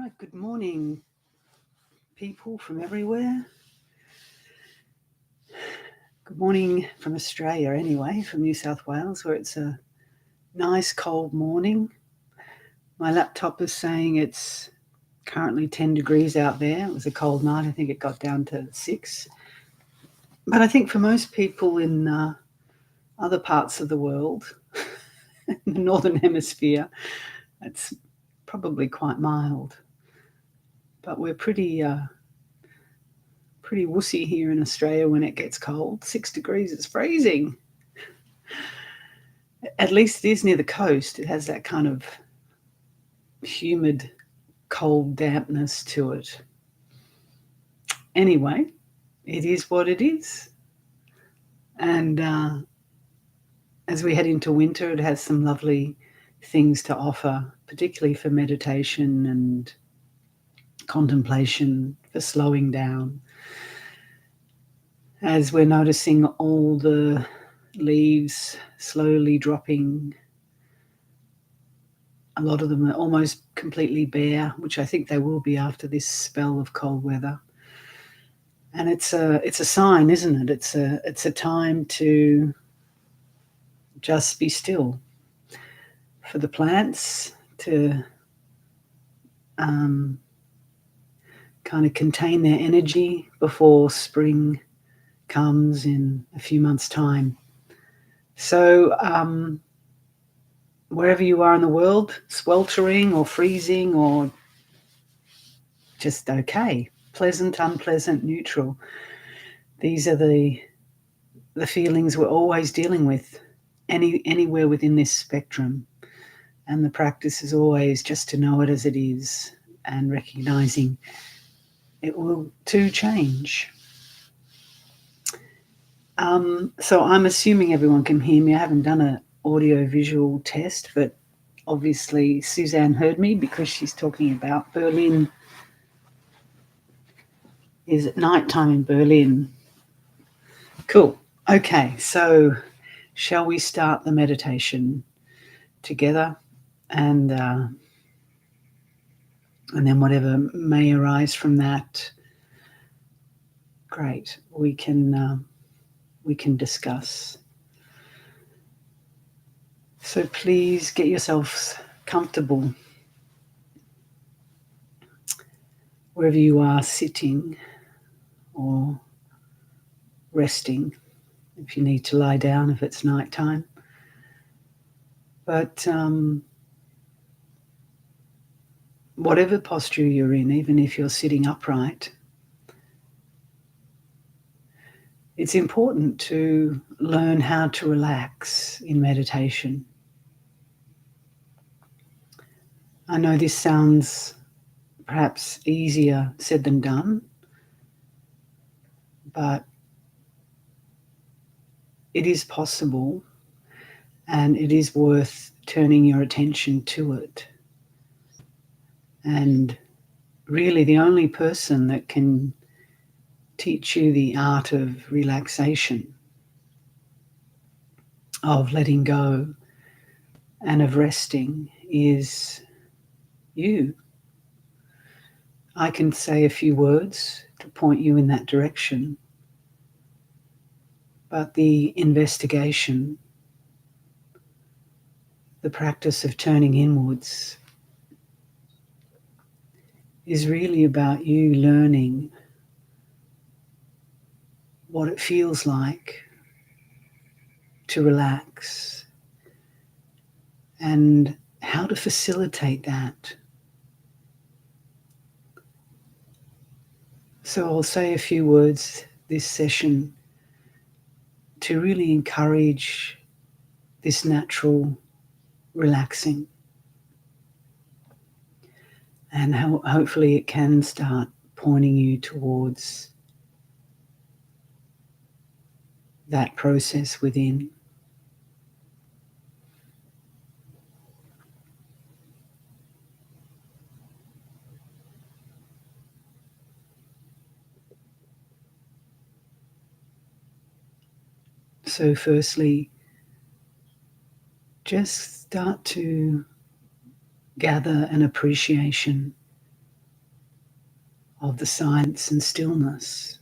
right, good morning, people from everywhere. Good morning from Australia, anyway, from New South Wales, where it's a nice cold morning. My laptop is saying it's currently 10 degrees out there. It was a cold night. I think it got down to 6. But I think for most people in other parts of the world, in the Northern Hemisphere, it's probably quite mild. But we're pretty wussy here in Australia when it gets cold. 6 degrees, it's freezing. At least it is near the coast. It has that kind of humid, cold dampness to it. Anyway, it is what it is. And as we head into winter, it has some lovely things to offer, particularly for meditation and contemplation, for slowing down. As we're noticing all the leaves slowly dropping, a lot of them are almost completely bare, which I think they will be after this spell of cold weather. And it's a sign, isn't it? It's a time to just be still, for the plants to kind of contain their energy before spring comes in a few months' time. So wherever you are in the world, sweltering or freezing or just okay, pleasant, unpleasant, neutral, these are the feelings we're always dealing with anywhere within this spectrum. And the practice is always just to know it as it is and recognizing it will too change. So I'm assuming everyone can hear me. I haven't done an audio-visual test, but obviously Suzanne heard me because she's talking about Berlin. Is it nighttime in Berlin? Cool. Okay, so shall we start the meditation together? And then whatever may arise from that, great. We can discuss. So please get yourselves comfortable wherever you are, sitting or resting, if you need to lie down if it's nighttime. But whatever posture you're in, even if you're sitting upright, it's important to learn how to relax in meditation. I know this sounds perhaps easier said than done, but it is possible, and it is worth turning your attention to it. And really the only person that can teach you the art of relaxation, of letting go, and of resting is you. I can say a few words to point you in that direction, but the investigation, the practice of turning inwards, is really about you learning what it feels like to relax and how to facilitate that. So I'll say a few words this session to really encourage this natural relaxing, and how hopefully it can start pointing you towards that process within. So firstly, just start to gather an appreciation of the silence and stillness.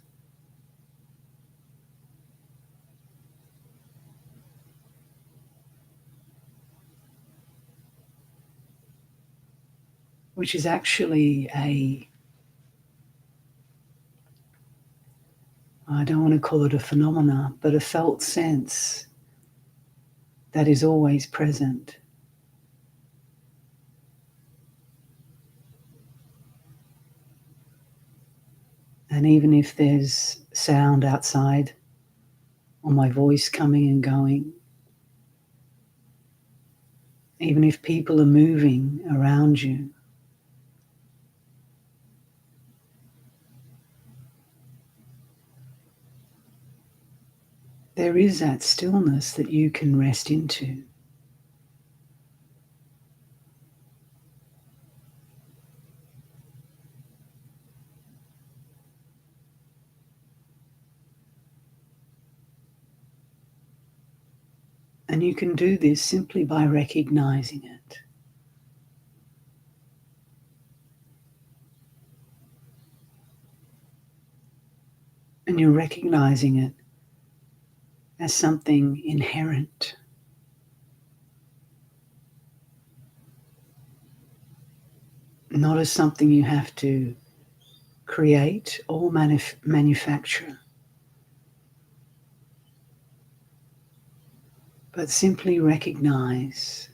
Which is actually I don't want to call it a phenomena, but a felt sense that is always present. And even if there's sound outside, or my voice coming and going, even if people are moving around you, there is that stillness that you can rest into. And you can do this simply by recognizing it. And you're recognizing it as something inherent. Not as something you have to create or manufacture, but simply recognize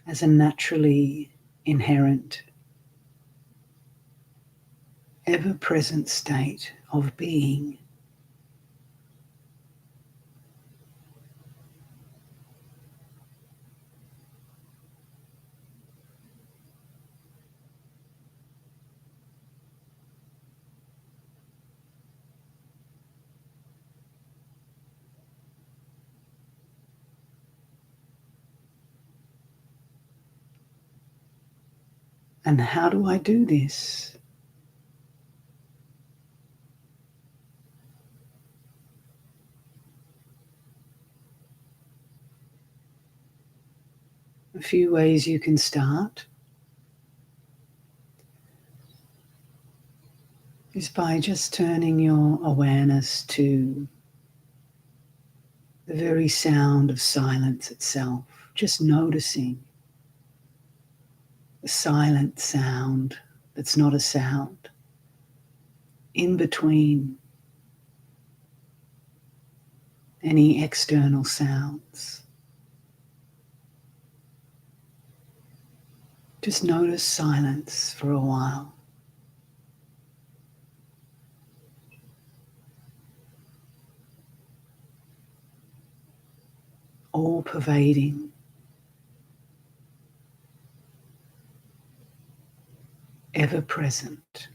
as a naturally inherent, ever-present state of being. And how do I do this? A few ways you can start is by just turning your awareness to the very sound of silence itself, just noticing the silent sound that's not a sound in between any external sounds. Just notice silence for a while. All pervading, ever present.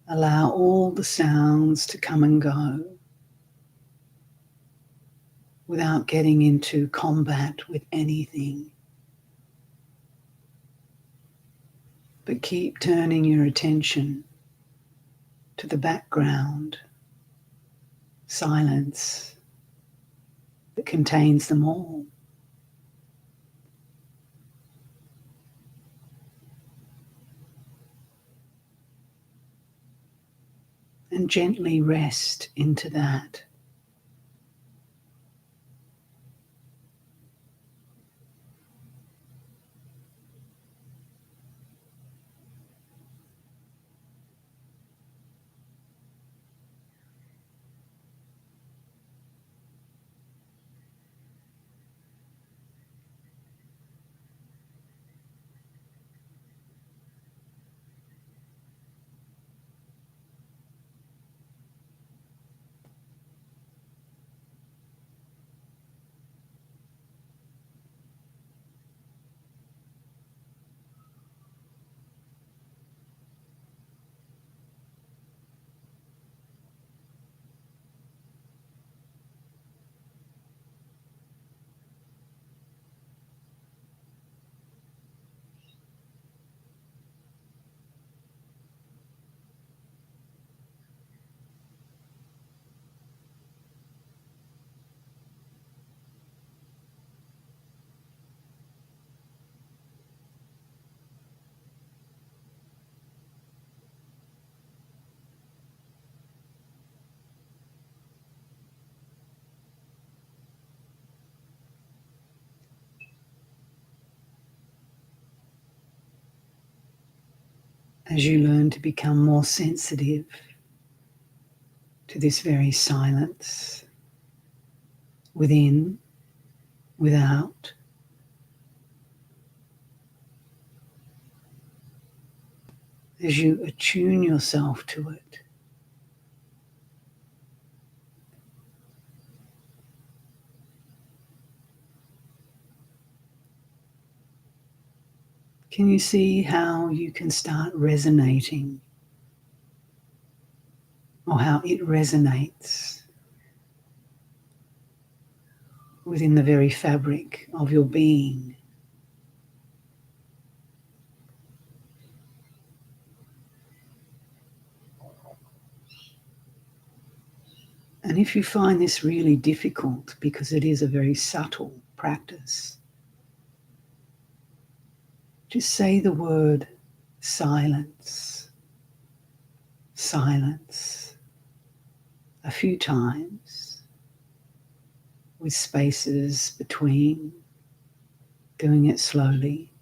Allow all the sounds to come and go without getting into combat with anything. But keep turning your attention to the background, silence that contains them all. And gently rest into that. as you learn to become more sensitive to this very silence, within, without, as you attune yourself to it. Can you see how you can start resonating, or how it resonates within the very fabric of your being? And if you find this really difficult, because it is a very subtle practice, just say the word silence, silence, a few times, with spaces between, doing it slowly.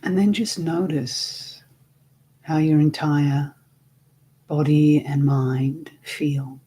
And then just notice how your entire body and mind feel.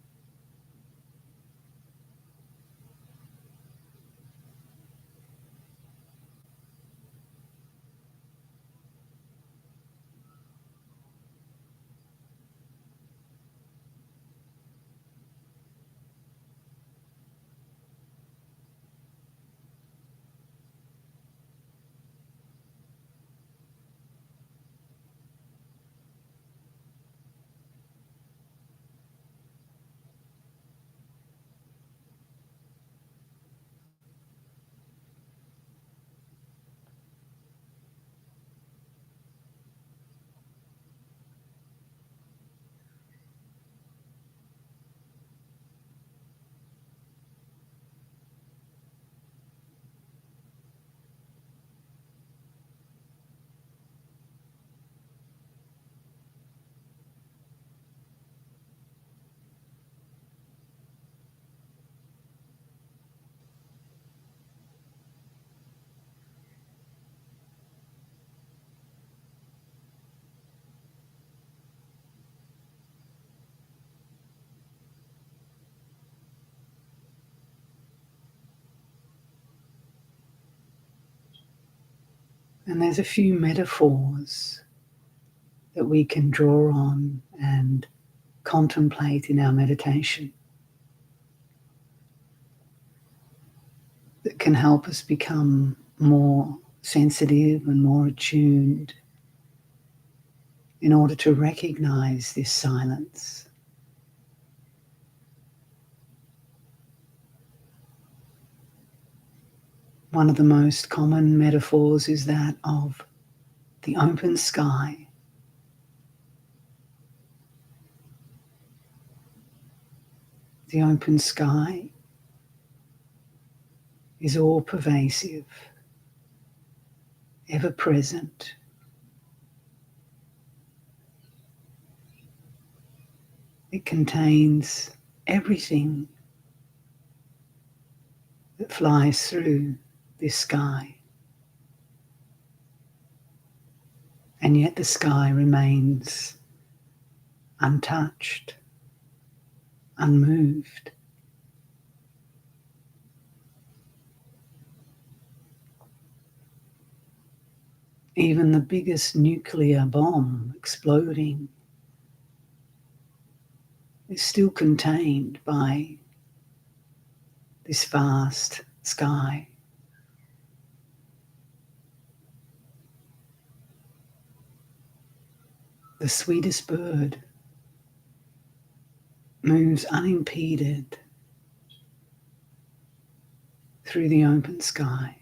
And there's a few metaphors that we can draw on and contemplate in our meditation that can help us become more sensitive and more attuned in order to recognize this silence. One of the most common metaphors is that of the open sky. The open sky is all pervasive, ever present. It contains everything that flies through this sky. And yet the sky remains untouched, unmoved. Even the biggest nuclear bomb exploding is still contained by this vast sky. The sweetest bird moves unimpeded through the open sky.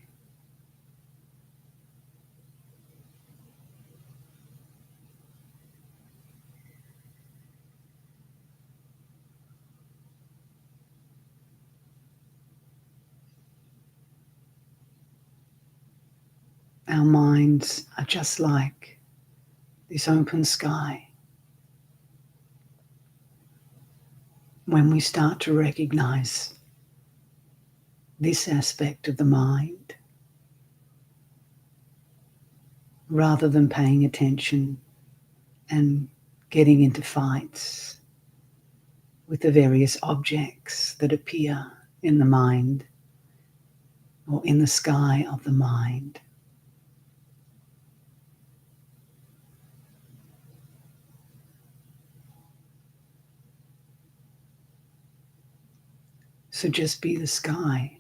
Our minds are just like this open sky. When we start to recognize this aspect of the mind, rather than paying attention and getting into fights with the various objects that appear in the mind or in the sky of the mind. So just be the sky.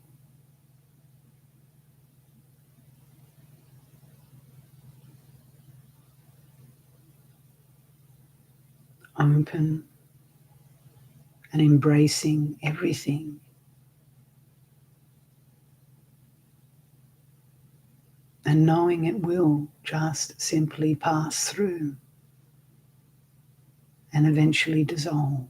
Open and embracing everything. And knowing it will just simply pass through and eventually dissolve.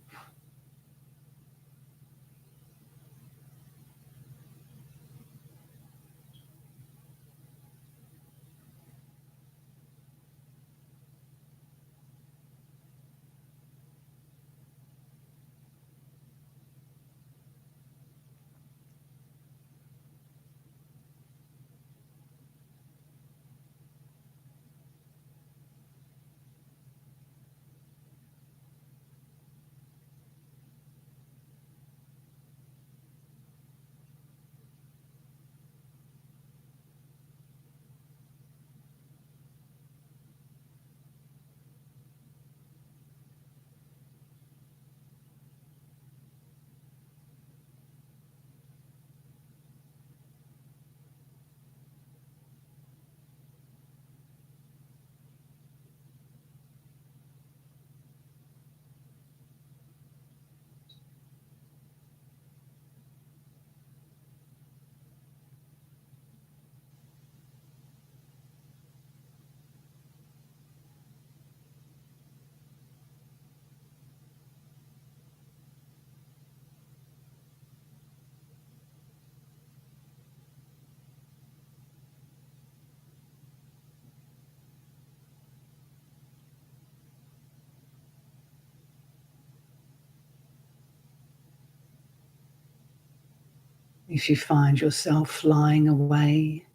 If you find yourself flying away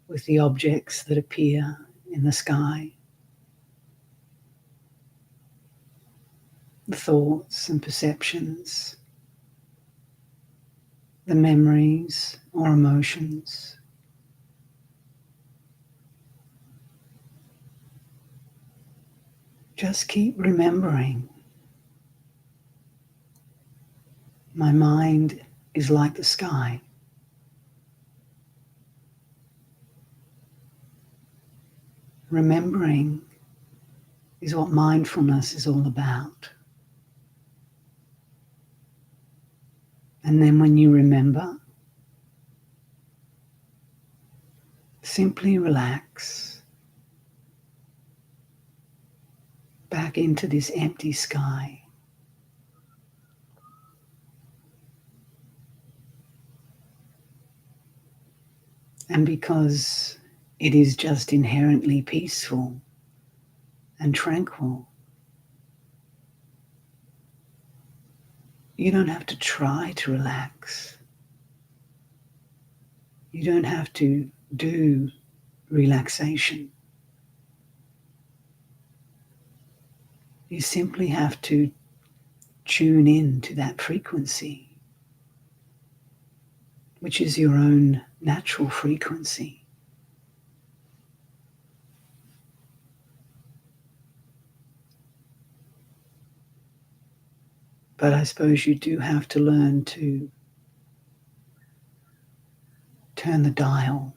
with the objects that appear in the sky, the thoughts and perceptions, the memories or emotions, just keep remembering, my mind is like the sky. Remembering is what mindfulness is all about. And then when you remember, simply relax back into this empty sky. And because it is just inherently peaceful and tranquil, you don't have to try to relax. You don't have to do relaxation. You simply have to tune in to that frequency, which is your own natural frequency. But I suppose you do have to learn to turn the dial.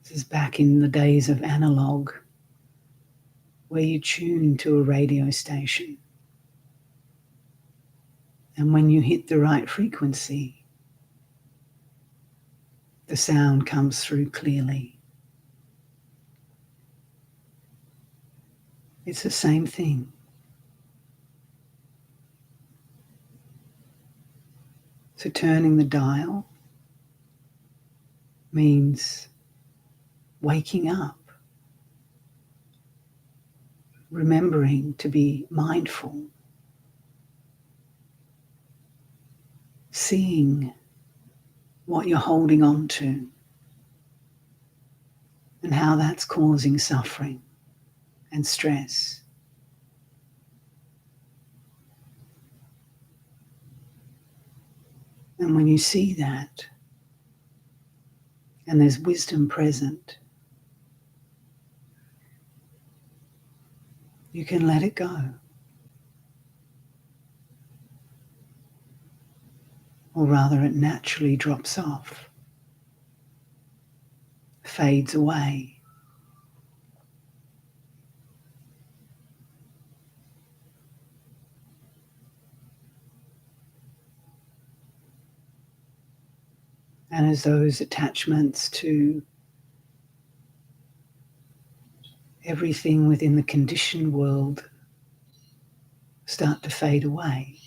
This is back in the days of analog, where you tune to a radio station. And when you hit the right frequency, the sound comes through clearly. It's the same thing. So turning the dial means waking up, remembering to be mindful, seeing what you're holding on to, and how that's causing suffering and stress. And when you see that, and there's wisdom present, you can let it go. Or rather, it naturally drops off, fades away. And as those attachments to everything within the conditioned world start to fade away,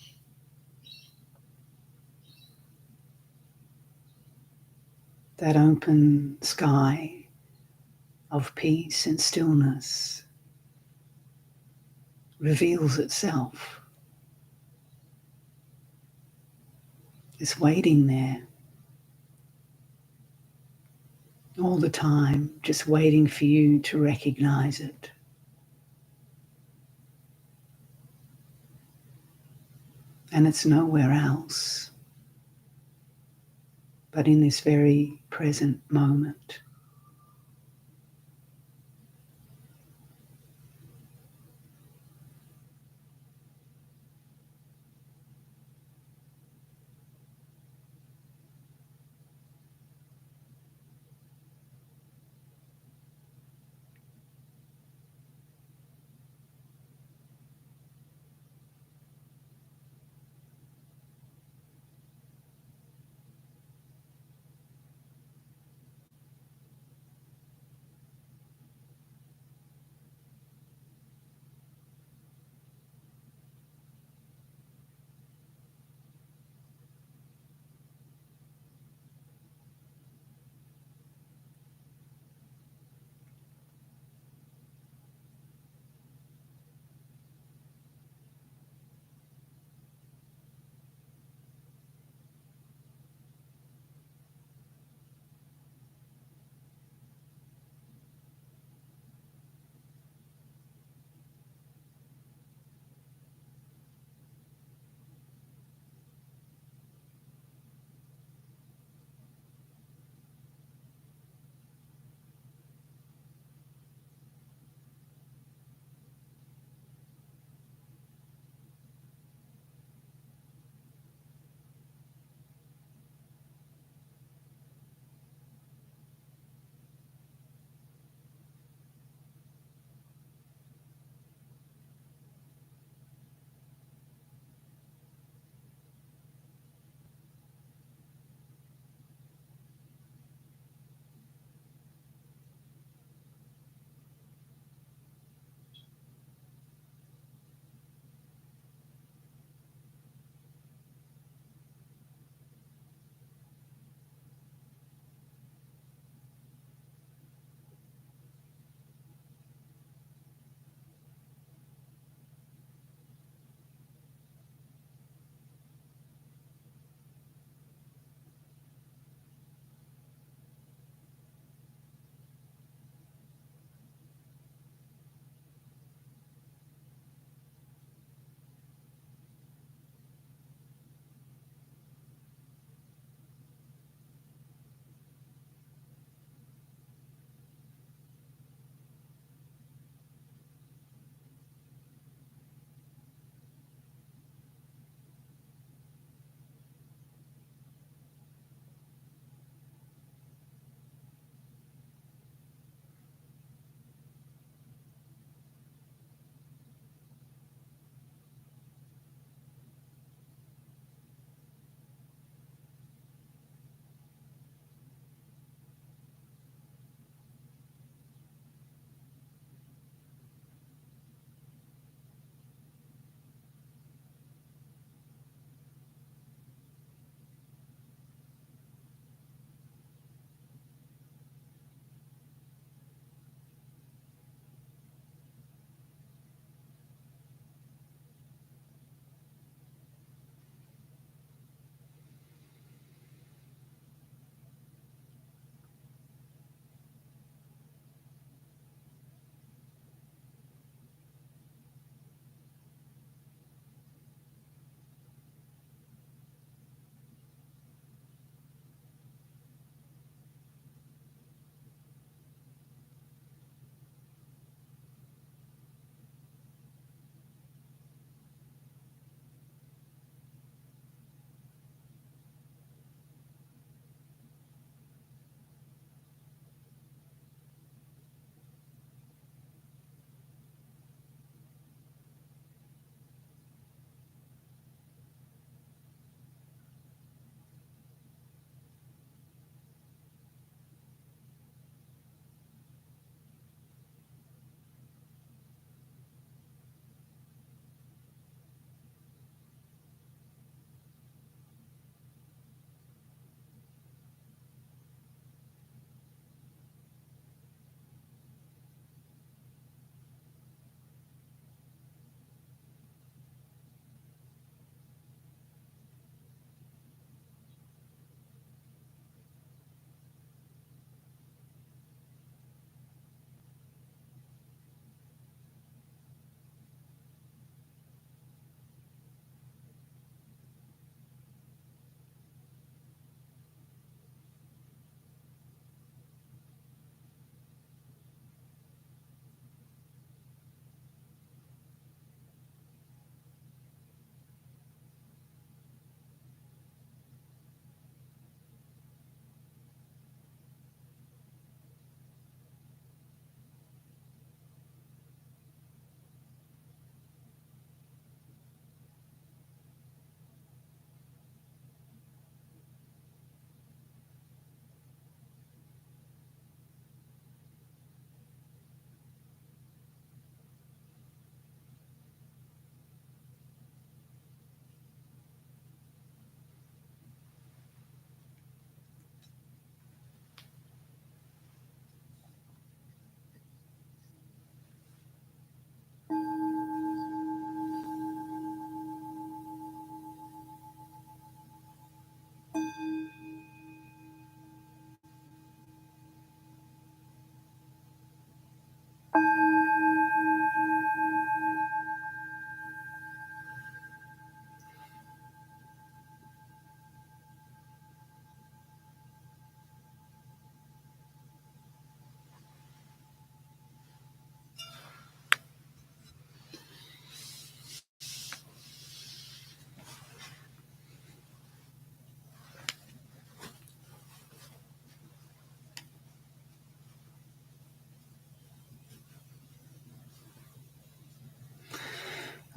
that open sky of peace and stillness reveals itself. It's waiting there all the time, just waiting for you to recognize it. And it's nowhere else but in this very present moment.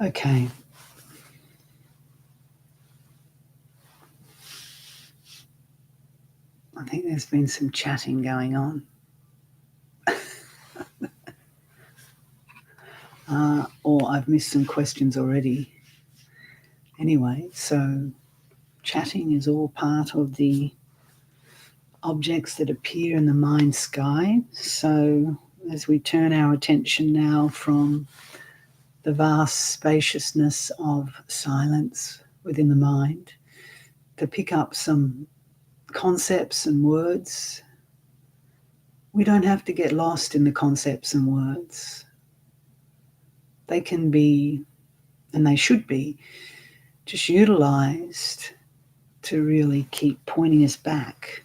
Okay. I think there's been some chatting going on. Or I've missed some questions already. Anyway, so chatting is all part of the objects that appear in the mind sky. So as we turn our attention now from the vast spaciousness of silence within the mind to pick up some concepts and words, we don't have to get lost in the concepts and words. They can be, and they should be, just utilized to really keep pointing us back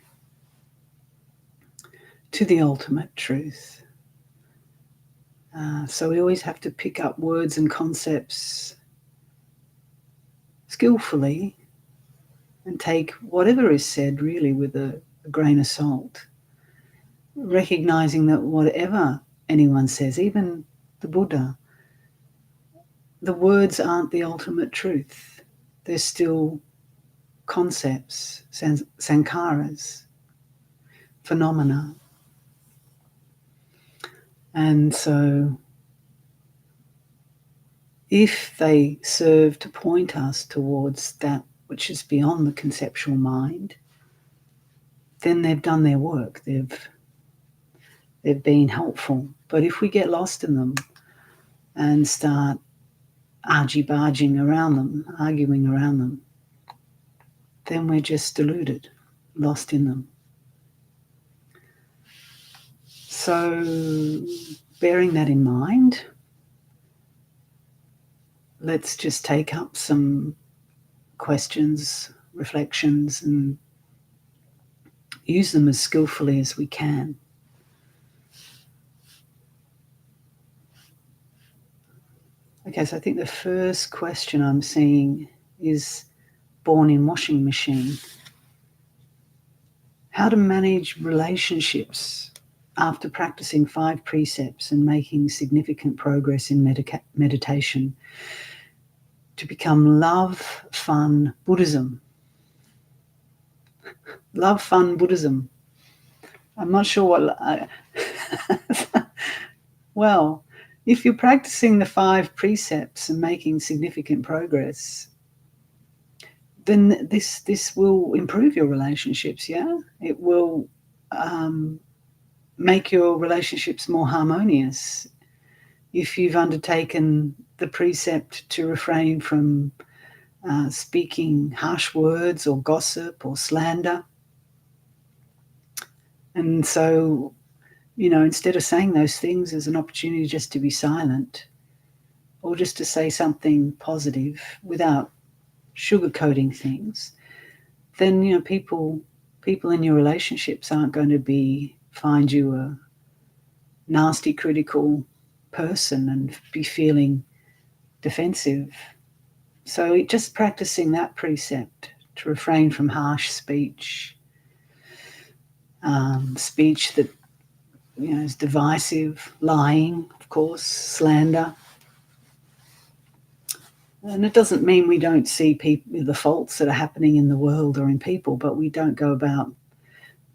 to the ultimate truth. So we always have to pick up words and concepts skillfully and take whatever is said really with a grain of salt, recognizing that whatever anyone says, even the Buddha, the words aren't the ultimate truth. They're still concepts, sankharas, phenomena. And so if they serve to point us towards that which is beyond the conceptual mind, then they've done their work. They've been helpful. But if we get lost in them and start argy-barging around them, arguing around them, then we're just deluded, lost in them. So bearing that in mind, let's just take up some questions, reflections, and use them as skillfully as we can. Okay, so I think the first question I'm seeing is born in washing machine. How to manage relationships after practicing 5 precepts and making significant progress in meditation to become love, fun, Buddhism. Love, fun, Buddhism. I'm not sure what... Well, if you're practicing the 5 precepts and making significant progress, then this will improve your relationships, yeah? It will make your relationships more harmonious. If you've undertaken the precept to refrain from speaking harsh words or gossip or slander, and so, instead of saying those things, there's an opportunity just to be silent or just to say something positive without sugarcoating things, then, people in your relationships aren't going to find you a nasty, critical person and be feeling defensive. So just practicing that precept to refrain from harsh speech, speech that is divisive, lying, of course, slander. And it doesn't mean we don't see the faults that are happening in the world or in people, but we don't go about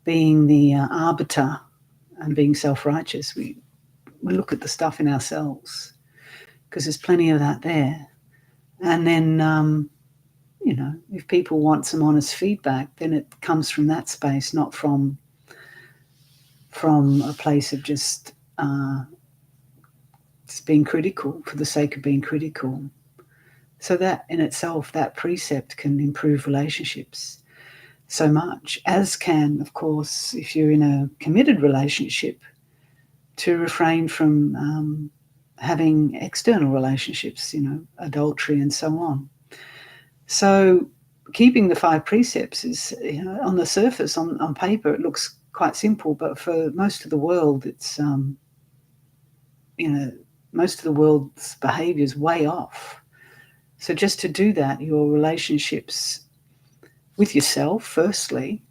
being the arbiter and being self-righteous. We look at the stuff in ourselves because there's plenty of that there. And then, if people want some honest feedback, then it comes from that space, not from a place of just being critical for the sake of being critical. So that in itself, that precept can improve relationships so much, as can, of course, if you're in a committed relationship, to refrain from having external relationships, adultery and so on. So keeping the 5 precepts is, on the surface, on paper, it looks quite simple, but for most of the world, it's, most of the world's behavior is way off. So just to do that, your relationships with yourself, firstly,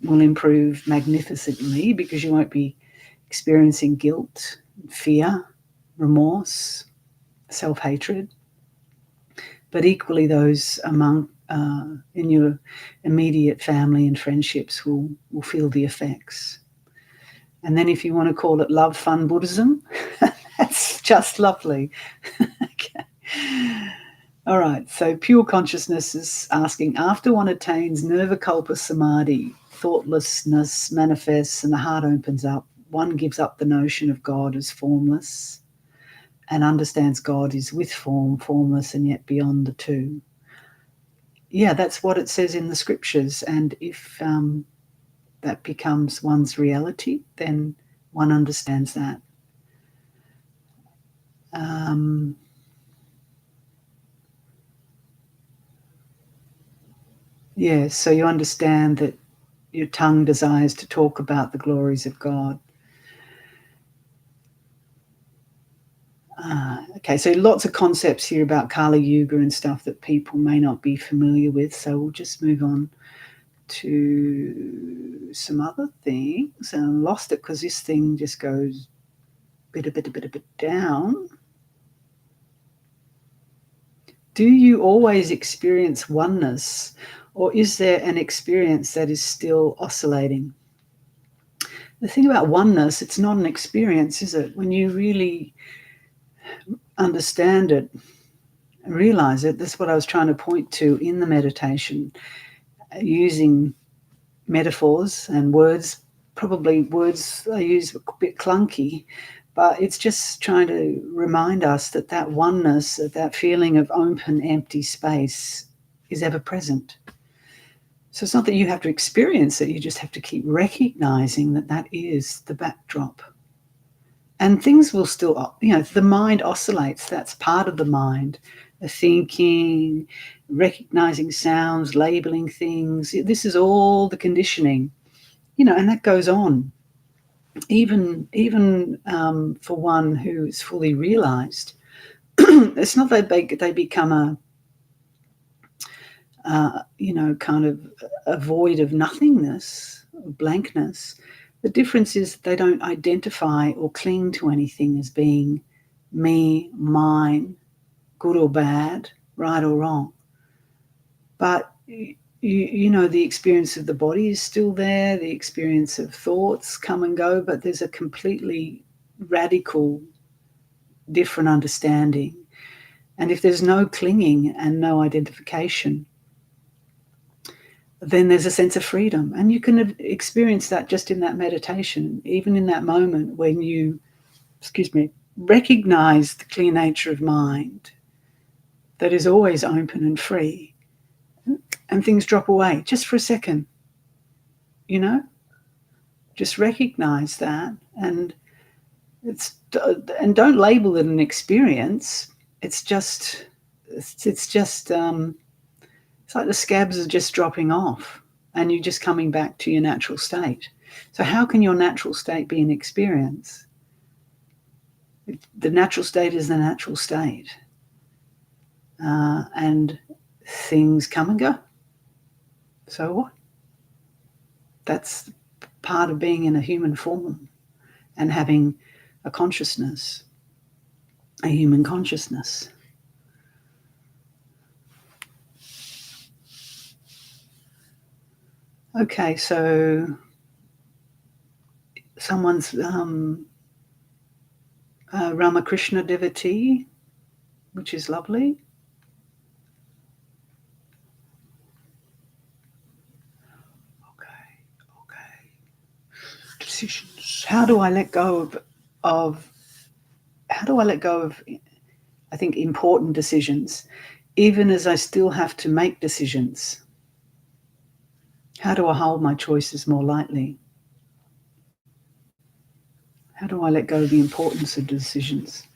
will improve magnificently because you won't be experiencing guilt, fear, remorse, self-hatred. but equally those among in your immediate family and friendships will feel the effects. And then if you want to call it love, fun Buddhism, that's just lovely. Okay. All right, so pure consciousness is asking, after one attains nirvikalpa samadhi, thoughtlessness manifests and the heart opens up, one gives up the notion of God as formless and understands God is with form, formless, and yet beyond the two. Yeah, that's what it says in the scriptures. And if that becomes one's reality, then one understands that. Yes, so you understand that your tongue desires to talk about the glories of God. Okay, so lots of concepts here about Kali Yuga and stuff that people may not be familiar with. So we'll just move on to some other things. And I lost it because this thing just goes a bit down. Do you always experience oneness, or is there an experience that is still oscillating? The thing about oneness, it's not an experience, is it? When you really understand it, realize it, that's what I was trying to point to in the meditation, using metaphors and words. Probably words I use a bit clunky, but it's just trying to remind us that that oneness, that feeling of open, empty space is ever present. So it's not that you have to experience it, you just have to keep recognizing that that is the backdrop. And things will still, the mind oscillates. That's part of the mind. The thinking, recognizing sounds, labeling things. This is all the conditioning, and that goes on. Even for one who is fully realized, it's not that they become kind of a void of nothingness, or blankness. The difference is they don't identify or cling to anything as being me, mine, good or bad, right or wrong. But the experience of the body is still there, the experience of thoughts come and go, but there's a completely radical, different understanding. And if there's no clinging and no identification, then there's a sense of freedom. And you can experience that just in that meditation, even in that moment when you, recognize the clear nature of mind that is always open and free, and things drop away just for a second, just recognize that. And don't label it an experience. It's like the scabs are just dropping off and you're just coming back to your natural state. So how can your natural state be an experience? The natural state is the natural state. And things come and go. So what? That's part of being in a human form and having a consciousness, a human consciousness. Okay, so someone's Ramakrishna devotee, which is lovely. Okay. Decisions. How do I let go of I think important decisions, even as I still have to make decisions? How do I hold my choices more lightly? How do I let go of the importance of decisions?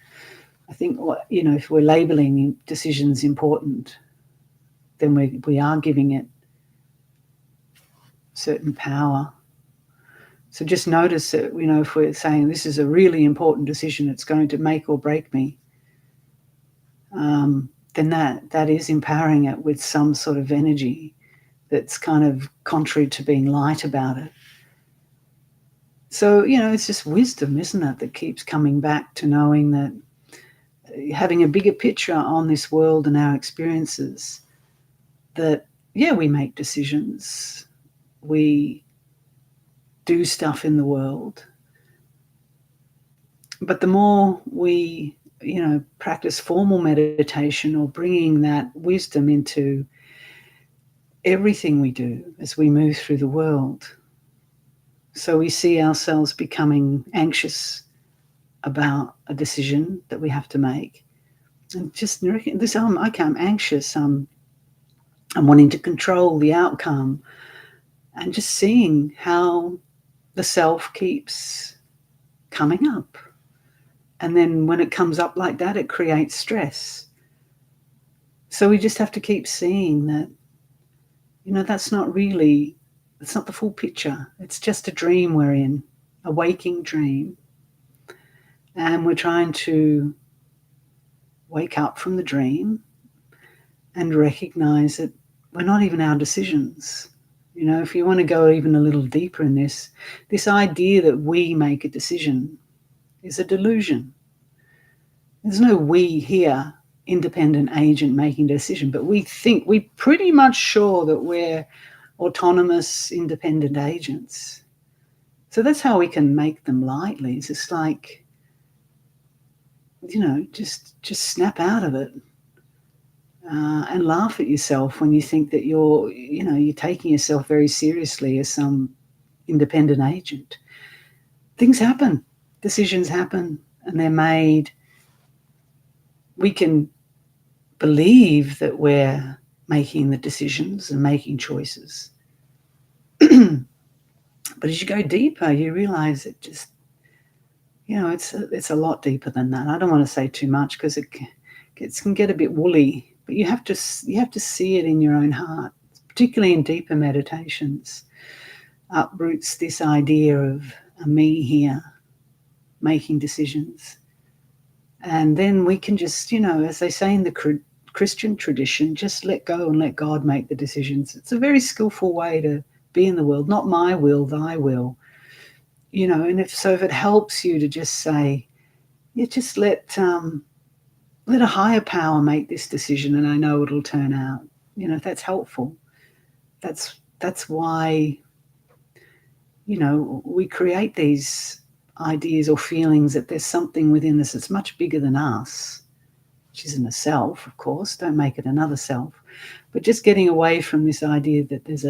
I think, if we're labeling decisions important, then we are giving it certain power. So just notice that, if we're saying this is a really important decision, it's going to make or break me, then that is empowering it with some sort of energy that's kind of contrary to being light about it. So, it's just wisdom, isn't it, that keeps coming back to knowing that having a bigger picture on this world and our experiences, that, yeah, we make decisions, we do stuff in the world, but the more we, practice formal meditation or bringing that wisdom into everything we do as we move through the world, so we see ourselves becoming anxious about a decision that we have to make, and just this, I'm anxious, I'm wanting to control the outcome, and just seeing how the self keeps coming up. And then when it comes up like that, it creates stress. So we just have to keep seeing that, that's not the full picture. It's just a dream we're in, a waking dream. And we're trying to wake up from the dream and recognize that we're not even our decisions. If you want to go even a little deeper in this idea that we make a decision is a delusion. There's no we here, independent agent making a decision, but we're pretty much sure that we're autonomous, independent agents. So that's how we can make them lightly. It's just like, just snap out of it. And laugh at yourself when you think that you're taking yourself very seriously as some independent agent. Things happen, decisions happen, and they're made. We can believe that we're making the decisions and making choices. But as you go deeper, you realize it just, it's a lot deeper than that. I don't want to say too much because it can get a bit woolly. But you have to see it in your own heart, particularly in deeper meditations. Uproots this idea of a me here making decisions. And then we can just, as they say in the Christian tradition, just let go and let God make the decisions. It's a very skillful way to be in the world. Not my will, thy will. And if it helps you to just say, just let a higher power make this decision, and I know it'll turn out. If that's helpful, that's why, we create these ideas or feelings that there's something within us that's much bigger than us, which isn't a self, of course. Don't make it another self. But just getting away from this idea that there's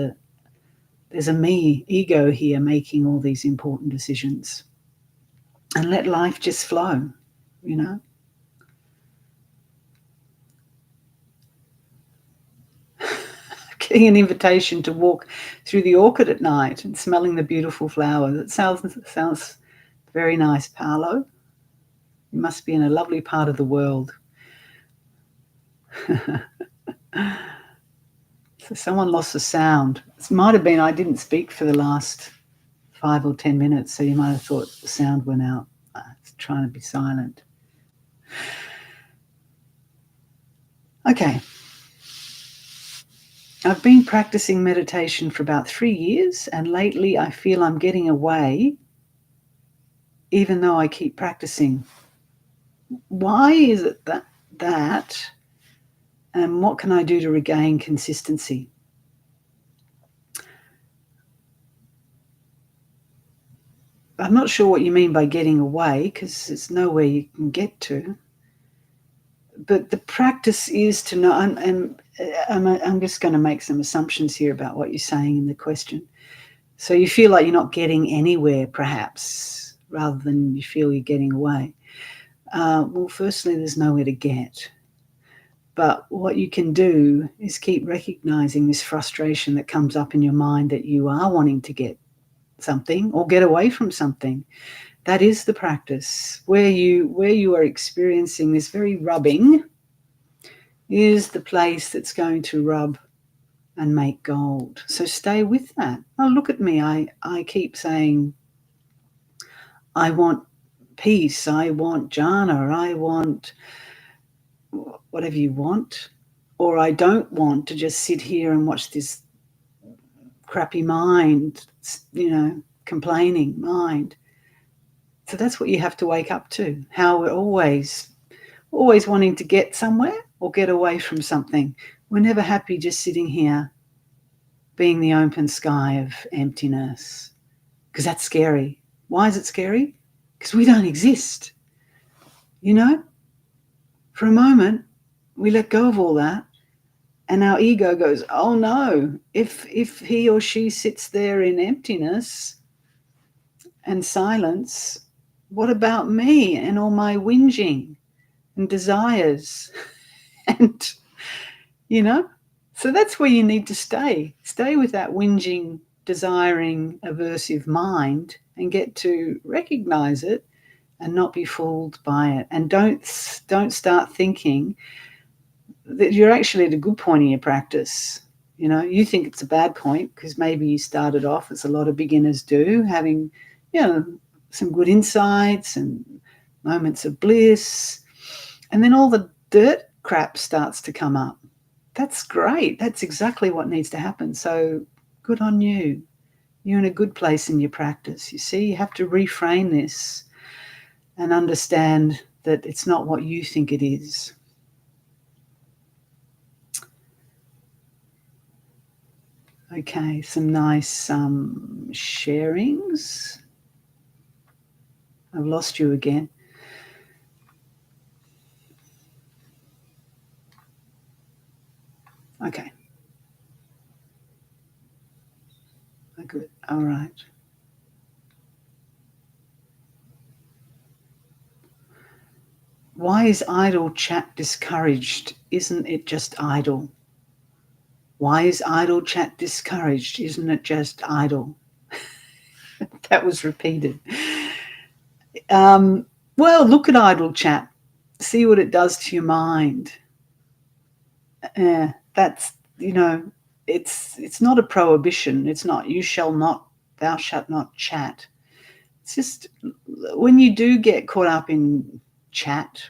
a me, ego here making all these important decisions, and let life just flow, Getting an invitation to walk through the orchard at night and smelling the beautiful flowers. It sounds very nice, Paolo. You must be in a lovely part of the world. So someone lost the sound. It might have been I didn't speak for the last 5 or 10 minutes, so you might have thought the sound went out. It's trying to be silent. Okay. I've been practicing meditation for about 3 years, and lately I feel I'm getting away, even though I keep practicing. Why is it that, and what can I do to regain consistency? I'm not sure what you mean by getting away, because there's nowhere you can get to. But the practice is to know, and I'm just going to make some assumptions here about what you're saying in the question. So you feel like you're not getting anywhere, perhaps, rather than you feel you're getting away. Well, firstly, there's nowhere to get. But what you can do is keep recognizing this frustration that comes up in your mind that you are wanting to get something or get away from something. That is the practice. Where you are experiencing this very rubbing is the place that's going to rub and make gold. So stay with that. Oh, look at me. I keep saying, I want peace. I want jhana. I want whatever you want. Or I don't want to just sit here and watch this crappy mind, complaining mind. So that's what you have to wake up to. How we're always always wanting to get somewhere or get away from something. We're never happy just sitting here being the open sky of emptiness, because that's scary. Why is it scary? Because we don't exist. You know, for a moment, we let go of all that, and our ego goes, oh no, if he or she sits there in emptiness and silence, what about me and all my whinging and desires? And, you know, so that's where you need to stay. Stay with that whinging, desiring, aversive mind and get to recognize it and not be fooled by it. And don't start thinking that you're actually at a good point in your practice. You know, you think it's a bad point because maybe you started off, as a lot of beginners do, having, you know, some good insights and moments of bliss. And then all the dirt crap starts to come up. That's great. That's exactly what needs to happen. So good on you. You're in a good place in your practice. You see, you have to reframe this and understand that it's not what you think it is. Okay, some nice sharings. I've lost you again. Okay. Good. All right. Why is idle chat discouraged? Isn't it just idle? Why is idle chat discouraged? Isn't it just idle? That was repeated. Well, look at idle chat. See what it does to your mind. That's, you know, it's not a prohibition. It's not, thou shalt not chat. It's just when you do get caught up in chat,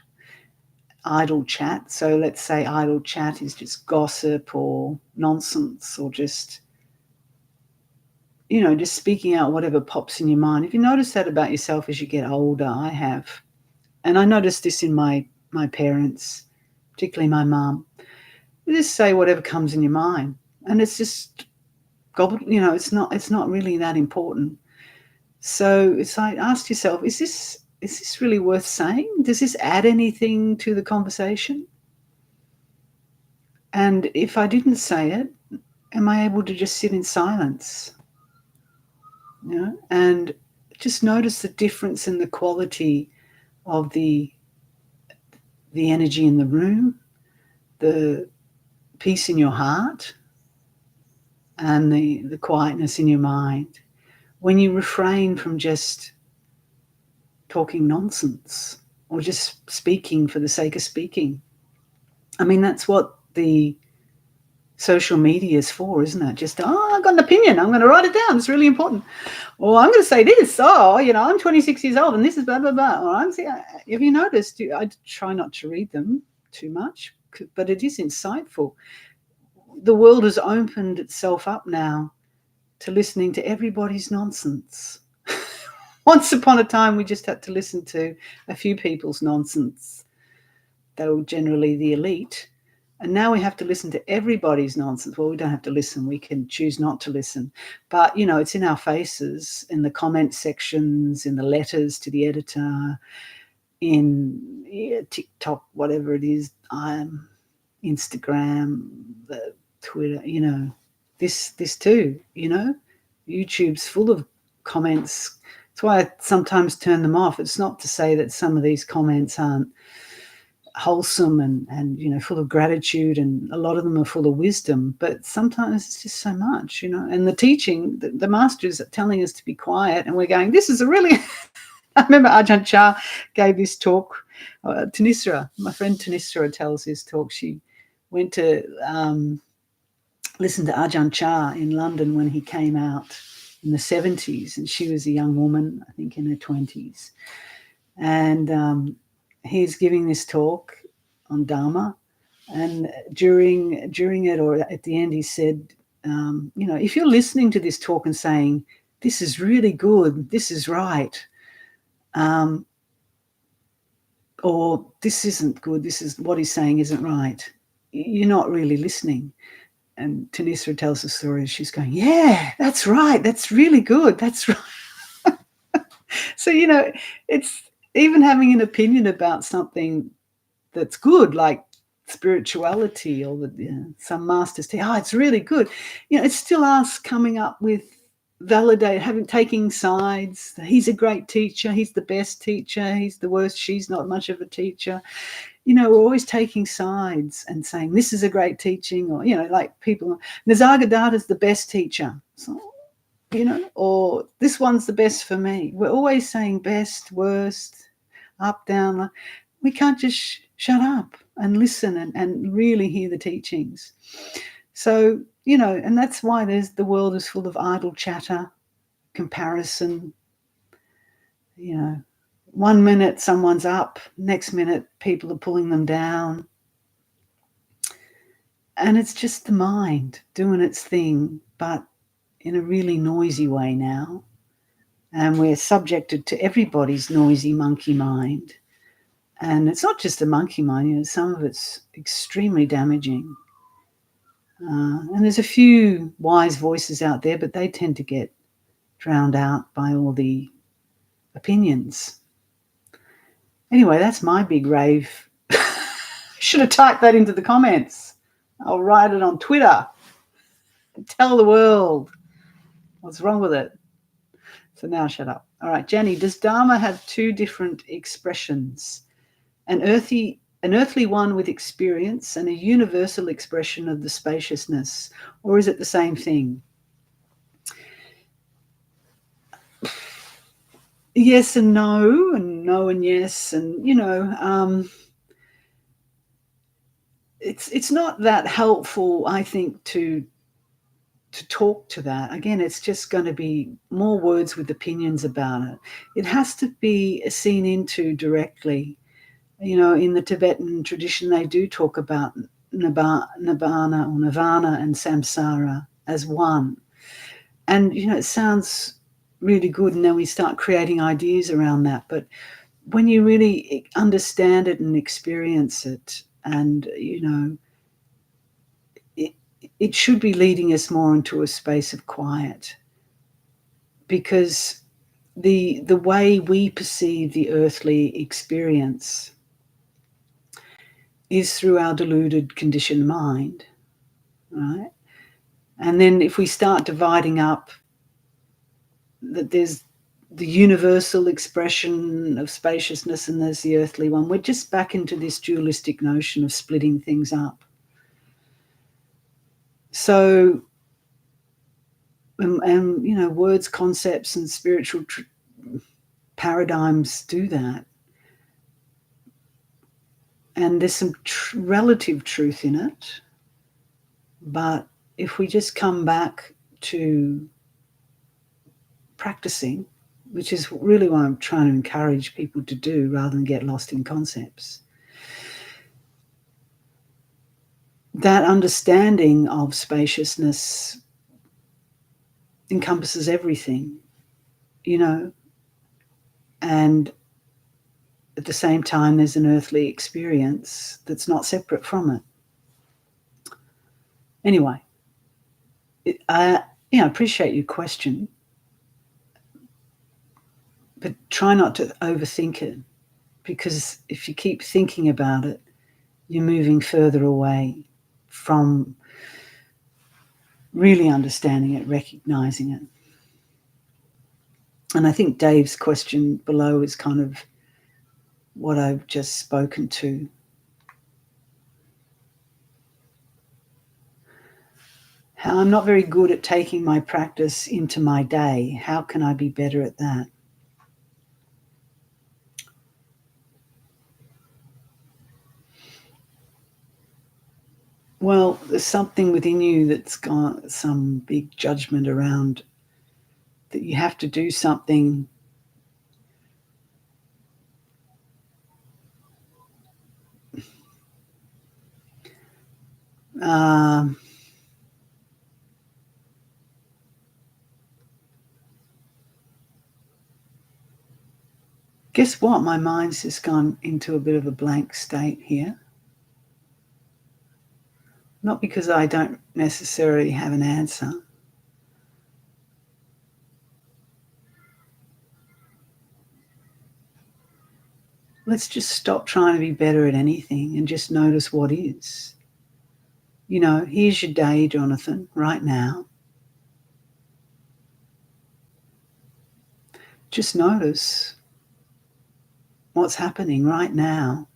idle chat. So let's say idle chat is just gossip or nonsense or just, you know, just speaking out whatever pops in your mind. If you notice that about yourself as you get older, I have, and I noticed this in my parents, particularly my mum. You just say whatever comes in your mind, and it's just gobbled. You know, it's not really that important. So it's like, ask yourself, is this really worth saying? Does this add anything to the conversation? And if I didn't say it, am I able to just sit in silence? You know, and just notice the difference in the quality of the energy in the room, the peace in your heart, and the quietness in your mind when you refrain from just talking nonsense or just speaking for the sake of speaking. I mean, that's what the social media is for, isn't it? Just, I've got an opinion, I'm going to write it down, it's really important. Or I'm going to say this, I'm 26 years old and this is blah, blah, blah. Or have you noticed, I try not to read them too much, but it is insightful. The world has opened itself up now to listening to everybody's nonsense. Once upon a time, we just had to listen to a few people's nonsense. They were generally the elite. And now we have to listen to everybody's nonsense. Well, we don't have to listen. We can choose not to listen. But, you know, it's in our faces, in the comment sections, in the letters to the editor, in TikTok, whatever it is, Instagram, the Twitter, you know, this too, you know. YouTube's full of comments. That's why I sometimes turn them off. It's not to say that some of these comments aren't wholesome and you know, full of gratitude, and a lot of them are full of wisdom, but sometimes it's just so much, you know. And the teaching, the masters are telling us to be quiet, and we're going, this is a really I remember Ajahn Chah gave this talk. Tanisra, my friend Tanisra tells this talk. She went to listen to Ajahn Chah in London when he came out in the 70s, and she was a young woman, I think in her 20s. And he's giving this talk on Dharma, and during it, or at the end, he said, you know, if you're listening to this talk and saying, this is really good, this is right, or this isn't good, this is what he's saying isn't right, you're not really listening. And Tanisra tells the story. She's going, yeah, that's right. That's really good. That's right. So, it's even having an opinion about something that's good, like spirituality or some masters say, oh, it's really good. It's still us coming up with taking sides. He's a great teacher. He's the best teacher. He's the worst. She's not much of a teacher. We're always taking sides and saying this is a great teaching, or, like people, Nisargadatta's the best teacher. So, or this one's the best for me. We're always saying best, worst, up, down. We can't just shut up and listen and really hear the teachings. So, and that's why the world is full of idle chatter, comparison. 1 minute someone's up, next minute people are pulling them down. And it's just the mind doing its thing, but in a really noisy way now. And we're subjected to everybody's noisy monkey mind. And it's not just a monkey mind, some of it's extremely damaging. And there's a few wise voices out there, but they tend to get drowned out by all the opinions. Anyway, that's my big rave. Should have typed that into the comments. I'll write it on Twitter and tell the world what's wrong with it. So now shut up. All right, Jenny, does Dharma have two different expressions? An earthly one with experience and a universal expression of the spaciousness, or is it the same thing? Yes and no and yes, and it's not that helpful, I think, to talk to that. Again, it's just going to be more words with opinions about it. It has to be seen into directly. In the Tibetan tradition, they do talk about nibbana or nirvana and samsara as one. And, it sounds really good, and then we start creating ideas around that. But when you really understand it and experience it, and, it should be leading us more into a space of quiet, because the way we perceive the earthly experience is through our deluded, conditioned mind, right? And then if we start dividing up that there's the universal expression of spaciousness and there's the earthly one, we're just back into this dualistic notion of splitting things up. So, and words, concepts, and spiritual paradigms do that. And there's some relative truth in it. But if we just come back to practicing, which is really what I'm trying to encourage people to do rather than get lost in concepts, that understanding of spaciousness encompasses everything, and at the same time there's an earthly experience that's not separate from it. Anyway, I appreciate your question, but try not to overthink it, because if you keep thinking about it, you're moving further away from really understanding it, recognizing it. And I think Dave's question below is kind of what I've just spoken to. How I'm not very good at taking my practice into my day. How can I be better at that? Well, there's something within you that's got some big judgment around that you have to do something Guess what? My mind's just gone into a bit of a blank state here. Not because I don't necessarily have an answer. Let's just stop trying to be better at anything and just notice what is. You know, here's your day, Jonathan, right now. Just notice what's happening right now.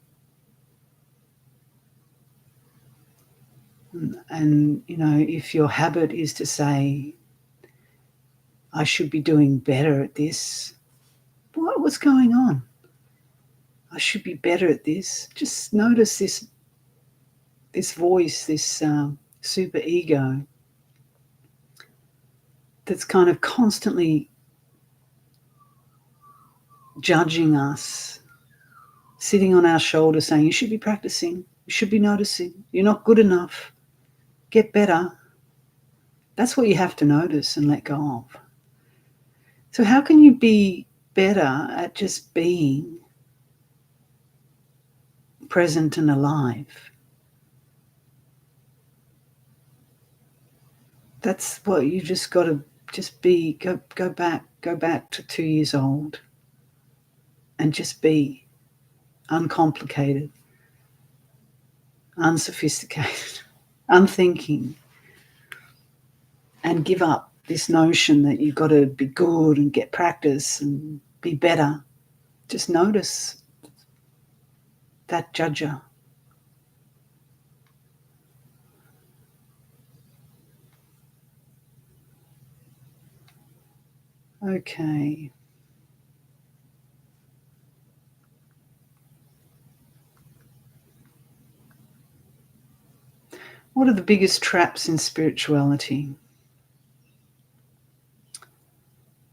And, you know, if your habit is to say, I should be doing better at this, what's going on? I should be better at this. Just notice this voice, this super ego that's kind of constantly judging us, sitting on our shoulder saying, you should be practicing, you should be noticing, you're not good enough, get better. That's what you have to notice and let go of. So how can you be better at just being present and alive? That's what you just got to just be. Go back to 2 years old and just be uncomplicated, unsophisticated, unthinking, and give up this notion that you've got to be good and get practice and be better. Just notice that judger. Okay. What are the biggest traps in spirituality?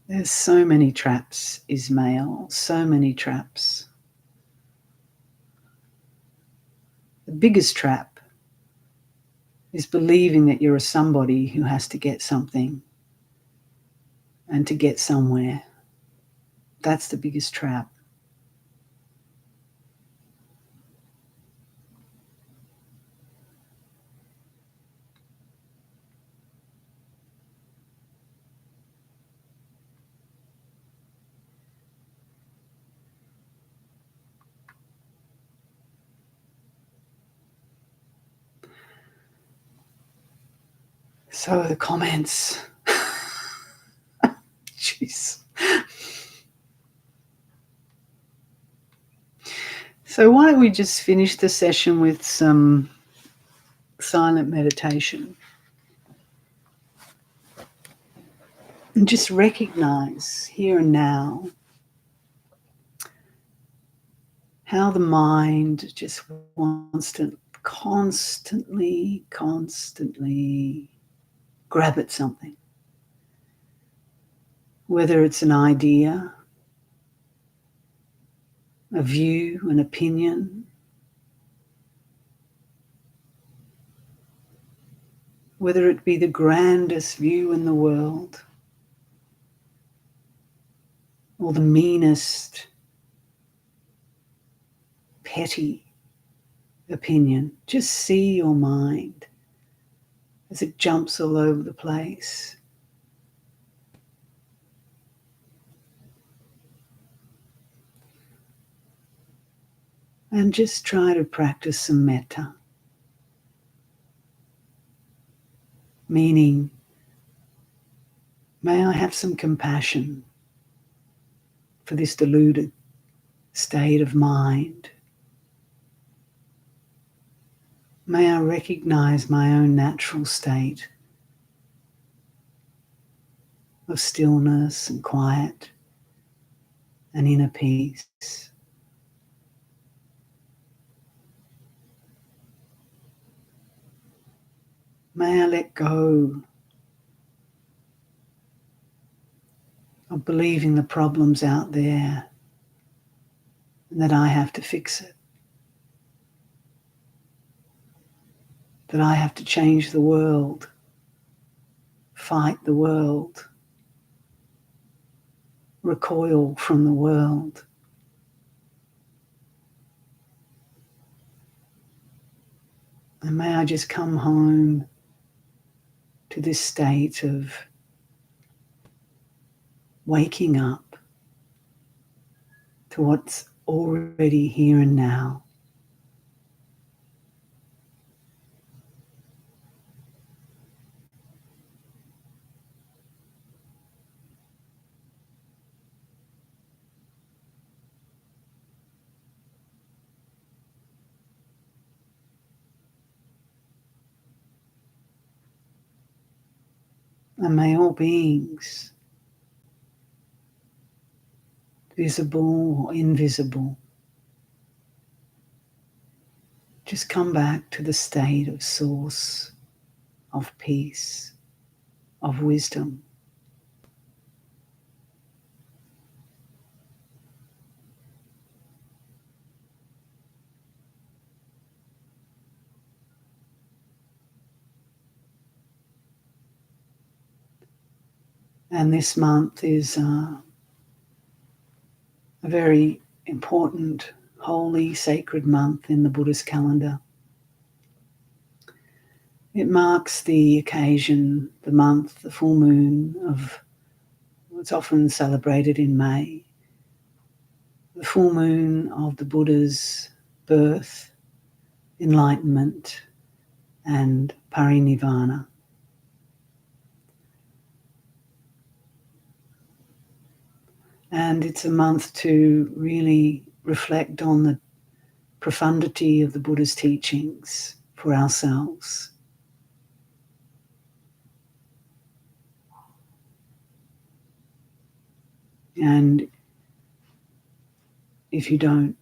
There's so many traps, Ismail, so many traps. The biggest trap is believing that you're a somebody who has to get something and to get somewhere. That's the biggest trap. So the comments. Jeez. So why don't we just finish the session with some silent meditation and just recognize here and now how the mind just wants to constantly grab at something. Whether it's an idea, a view, an opinion, whether it be the grandest view in the world or the meanest, petty opinion. Just see your mind as it jumps all over the place. And just try to practice some metta, meaning, may I have some compassion for this deluded state of mind. May I recognize my own natural state of stillness and quiet and inner peace. May I let go of believing the problem's out there and that I have to fix it, that I have to change the world, fight the world, recoil from the world. And may I just come home to this state of waking up to what's already here and now. And may all beings, visible or invisible, just come back to the state of source, of peace, of wisdom. And this month is a very important, holy, sacred month in the Buddhist calendar. It marks the occasion, the month, the full moon of what's often celebrated in May, the full moon of the Buddha's birth, enlightenment, and parinirvana. And it's a month to really reflect on the profundity of the Buddha's teachings for ourselves. And if you don't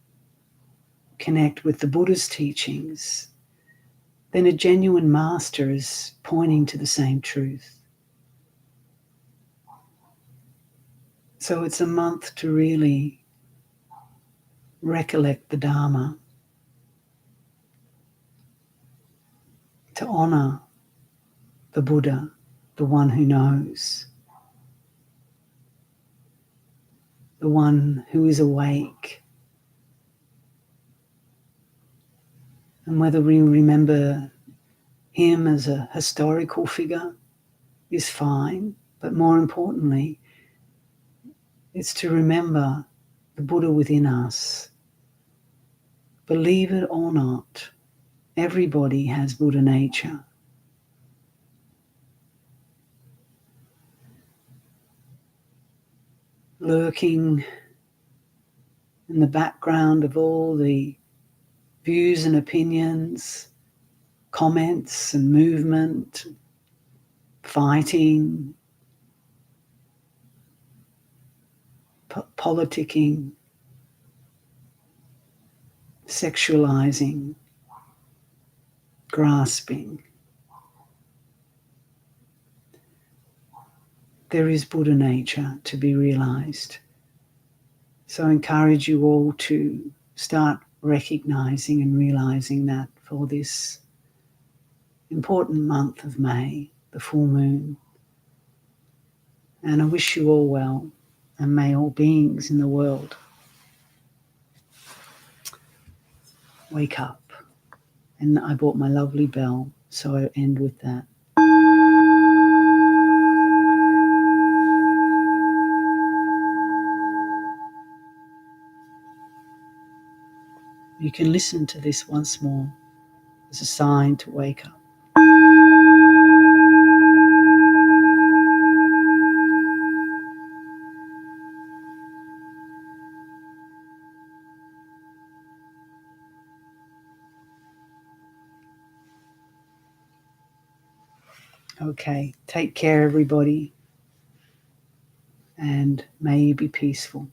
connect with the Buddha's teachings, then a genuine master is pointing to the same truth. So it's a month to really recollect the Dharma, to honor the Buddha, the one who knows, the one who is awake. And whether we remember him as a historical figure is fine, but more importantly, it's to remember the Buddha within us. Believe it or not, everybody has Buddha nature. Lurking in the background of all the views and opinions, comments and movement, fighting, politicking, sexualizing, grasping. There is Buddha nature to be realized. So I encourage you all to start recognizing and realizing that for this important month of May, the full moon. And I wish you all well, and may all beings in the world wake up. And I bought my lovely bell, so I end with that. You can listen to this once more as a sign to wake up. Okay, take care everybody, and may you be peaceful.